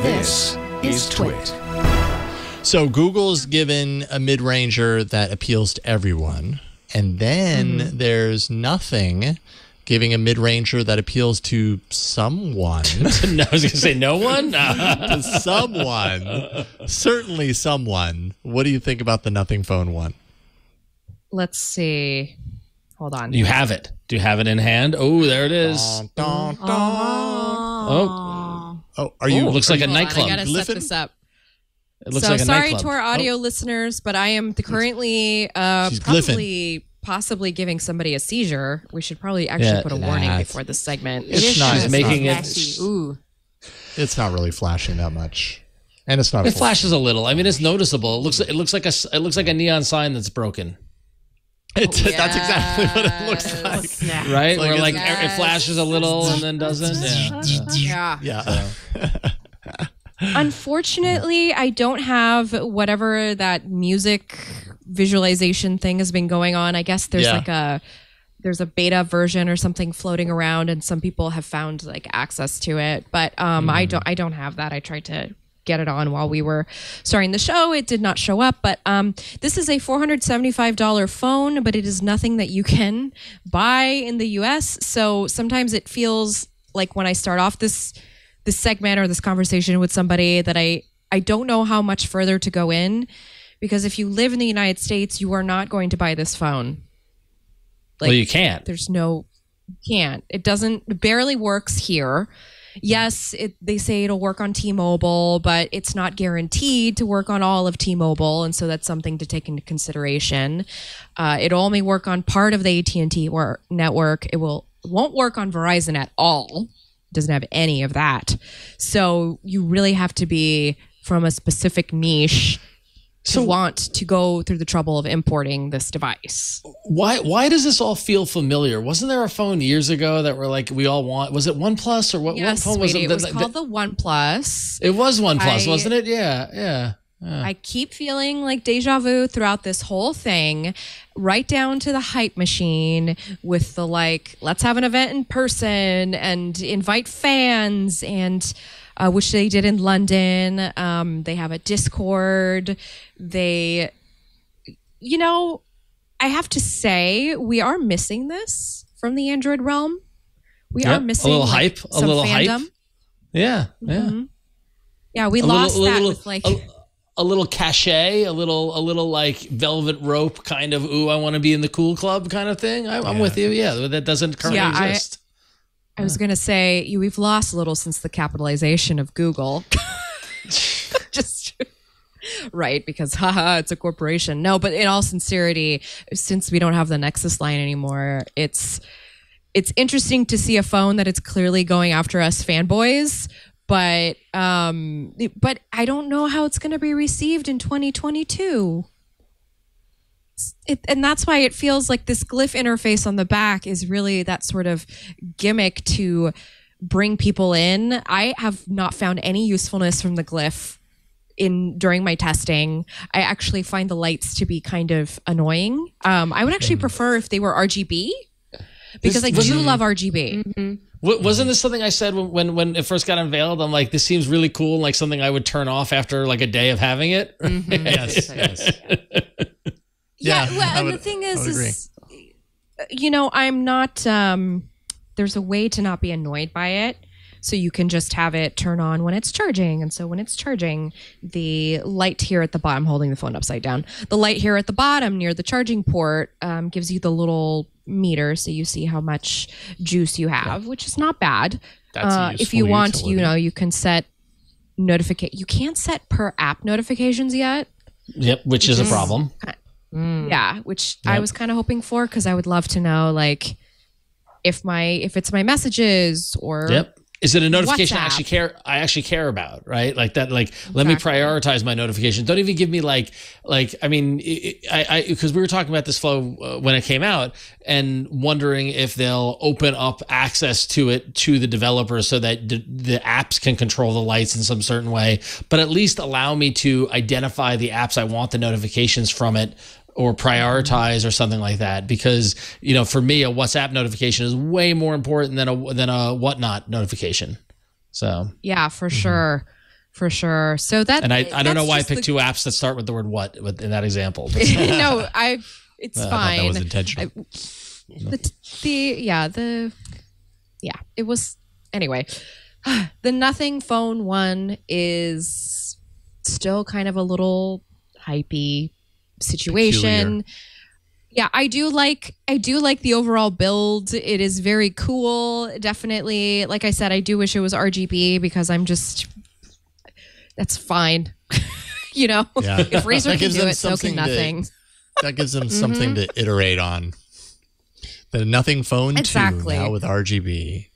This is TWiT. So Google's given a mid-ranger that appeals to everyone. And then there's nothing giving a mid-ranger that appeals to someone. No, I was going to say no one? To someone. Certainly someone. What do you think about the Nothing Phone 1? Let's see. Hold on. You have it. Do you have it in hand? Oh, there it is. Dun, dun, dun. Oh, are you? Looks like a Hold on, nightclub. I gotta set this up. It looks so like a sorry nightclub. to our audio listeners, but I am currently possibly giving somebody a seizure. We should probably actually put a warning before this segment. It's not. She's making it. Ooh. It's not really flashing that much, and it's not. It flashes a little. I mean, it's noticeable. It looks like a neon sign that's broken. That's exactly what it looks like. Right? Like where like it flashes a little and then doesn't. Yeah. Unfortunately, I don't have whatever that music visualization thing has been going on. I guess there's there's a beta version or something floating around, and some people have found like access to it. But I don't have that. I tried to get it on while we were starting the show. It did not show up, but this is a $475 phone, but it is nothing that you can buy in the US. So sometimes it feels like when I start off this segment or this conversation with somebody that I don't know how much further to go in, because if you live in the United States, you are not going to buy this phone. Like, well, you can't. You can't. It barely works here. Yes, they say it'll work on T-Mobile, but it's not guaranteed to work on all of T-Mobile, and so that's something to take into consideration. It'll only work on part of the AT&T network. It won't work on Verizon at all. It doesn't have any of that. So you really have to be from a specific niche to want to go through the trouble of importing this device. Why does this all feel familiar? Wasn't there a phone years ago that were like we all want? Was it OnePlus or what? Yes, what phone was it? It Was called the OnePlus. It was OnePlus, wasn't it? Yeah. I keep feeling like deja vu throughout this whole thing, right down to the hype machine with the let's have an event in person and invite fans, and which they did in London. They have a Discord. I have to say, we are missing this from the Android realm. We are missing a little hype, a little fandom. hype. Yeah. Yeah, we lost that with a little cachet, a little like velvet rope kind of, ooh, I want to be in the cool club kind of thing. I'm with you. Yeah, that doesn't currently exist. I was going to say, we've lost a little since the capitalization of Google. Just right, because it's a corporation. No, but in all sincerity, since we don't have the Nexus line anymore, it's interesting to see a phone that it's clearly going after us fanboys. But I don't know how it's going to be received in 2022. And that's why it feels like this glyph interface on the back is really that sort of gimmick to bring people in. I have not found any usefulness from the glyph during my testing. I actually find the lights to be kind of annoying. I would actually prefer if they were RGB, because I do love RGB. Mm-hmm. Wasn't this something I said when it first got unveiled? I'm like, this seems really cool, like something I would turn off after like a day of having it. Mm-hmm. Yes. Yeah, and the thing is I'm not, there's a way to not be annoyed by it. So you can just have it turn on when it's charging. And so when it's charging, the light here at the bottom, I'm holding the phone upside down, the light here at the bottom near the charging port gives you the little meter, so you see how much juice you have, which is not bad. That's if you want, you can set you can't set per app notifications yet. Yep, which is a problem. Yeah, which I was kind of hoping for, because I would love to know if it's my messages or Is it a notification WhatsApp. I actually care about, right? Like that, like, let me prioritize my notifications. Don't even give me I mean, because we were talking about this flow when it came out and wondering if they'll open up access to it to the developers so that the apps can control the lights in some certain way, but at least allow me to identify the apps I want the notifications from it, or prioritize or something like that. Because, for me, a WhatsApp notification is way more important than a Whatnot notification. So yeah, for sure. for sure. So that, and I don't know why I picked two apps that start with the word "what" in that example. No, it's fine. I thought that was intentional. It was anyway. The Nothing Phone one is still kind of a little hypey situation. Peculiar. Yeah, I do like the overall build. It is very cool. Definitely. Like I said, I do wish it was RGB because that's fine. You know, if Razer can do it, so can Nothing. That gives them something to iterate on. The Nothing Phone 2 now with RGB.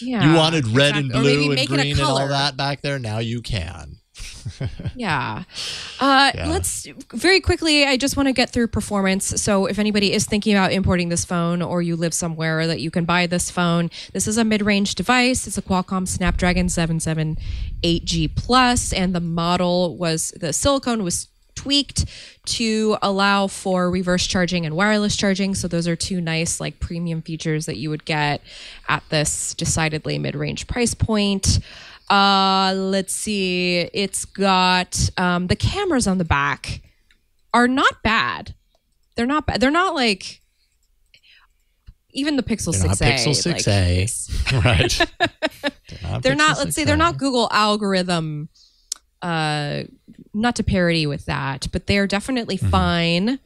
Yeah, you wanted red and blue and green and all color. that back there. Now you can. Yeah. Let's very quickly, I just want to get through performance. So if anybody is thinking about importing this phone or you live somewhere that you can buy this phone, this is a mid-range device. It's a Qualcomm Snapdragon 778G Plus, and the silicone was tweaked to allow for reverse charging and wireless charging. So those are two nice like premium features that you would get at this decidedly mid-range price point. Let's see. It's got the cameras on the back are not bad. They're not bad. They're not like even the Pixel 6a. Pixel 6a, like, right? They're not. Let's say they're not Google algorithm. Not to parody with that, but they're definitely fine.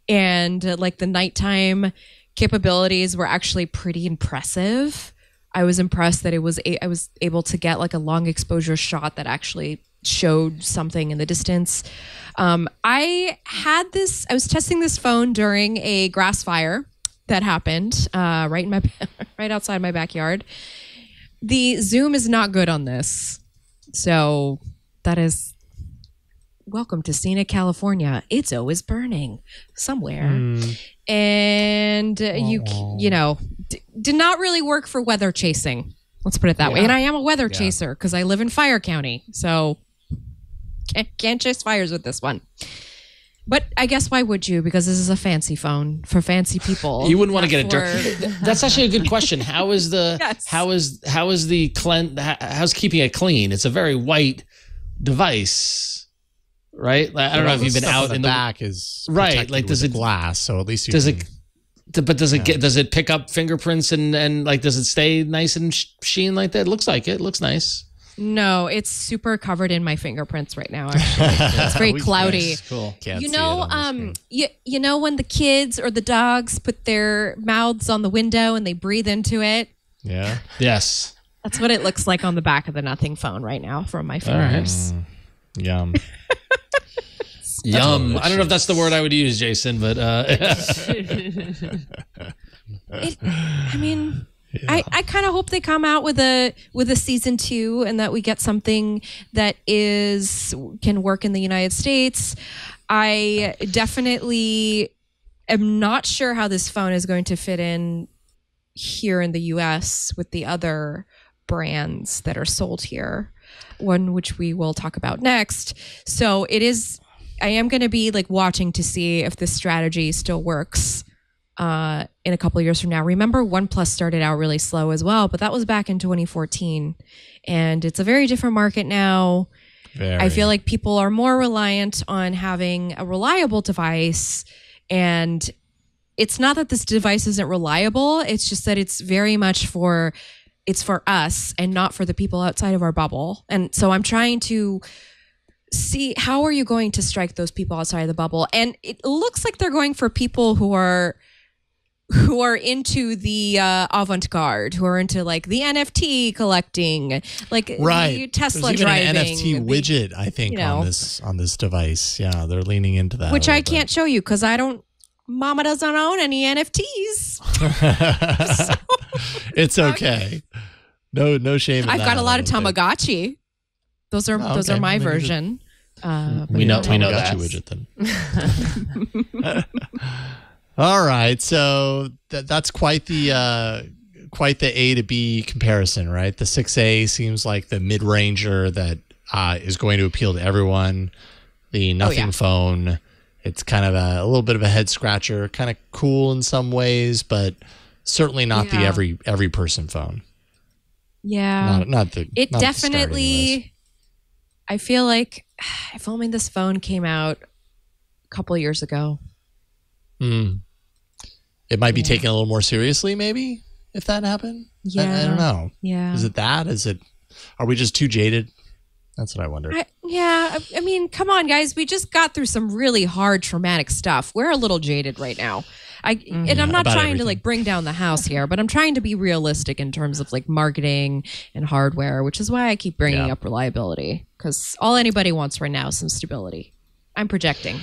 And like the nighttime capabilities were actually pretty impressive. I was impressed that I was able to get like a long exposure shot that actually showed something in the distance. I was testing this phone during a grass fire that happened right outside my backyard. The zoom is not good on this. So that is welcome to scenic California. It's always burning somewhere. And did not really work for weather chasing. Let's put it that way. And I am a weather chaser because I live in Fire County. So can't chase fires with this one. But I guess why would you? Because this is a fancy phone for fancy people. You wouldn't want to get it dirty. That's actually a good question. How is how's keeping it clean? It's a very white device, right? I don't know if you've been out in the back is right. Like does it glass? So at least you does it pick up fingerprints and like does it stay nice and sheen like that? It looks like it looks nice. No, it's super covered in my fingerprints right now. Actually, it's very cloudy. Cool. You know when the kids or the dogs put their mouths on the window and they breathe into it. Yeah. Yes. That's what it looks like on the back of the Nothing Phone right now from my fingers. Yum. Yum. I don't know if that's the word I would use, Jason, but I kind of hope they come out with a season 2 and that we get something that can work in the United States. I definitely am not sure how this phone is going to fit in here in the US with the other brands that are sold here, one which we will talk about next. So I am going to be like watching to see if this strategy still works in a couple of years from now. Remember, OnePlus started out really slow as well, but that was back in 2014. And it's a very different market now. I feel like people are more reliant on having a reliable device. And it's not that this device isn't reliable. It's just that it's very much for us and not for the people outside of our bubble. And so I'm trying to see how are you going to strike those people outside of the bubble. And it looks like they're going for people who are into the avant-garde, who are into like the NFT collecting, like the Tesla driving. There's even an NFT widget, I think, on this device. Yeah, they're leaning into that. Which I can't show you because Mama doesn't own any NFTs. It's okay. No shame. I've got a lot of Tamagotchi. Those are my version. We know that widget then. All right, so that's quite the A to B comparison, right? The 6A seems like the mid-ranger that is going to appeal to everyone. The Nothing Phone, it's kind of a little bit of a head scratcher, kind of cool in some ways, but certainly not the every person phone. Yeah, not the. It not definitely. I feel like if only this phone came out a couple of years ago. It might be taken a little more seriously, maybe, if that happened. Yeah. I don't know. Yeah. Is it that? Are we just too jaded? That's what I wonder. I mean, come on, guys. We just got through some really hard, traumatic stuff. We're a little jaded right now. And I'm not trying to like bring down the house here, but I'm trying to be realistic in terms of like marketing and hardware, which is why I keep bringing up reliability, because all anybody wants right now is some stability. I'm projecting.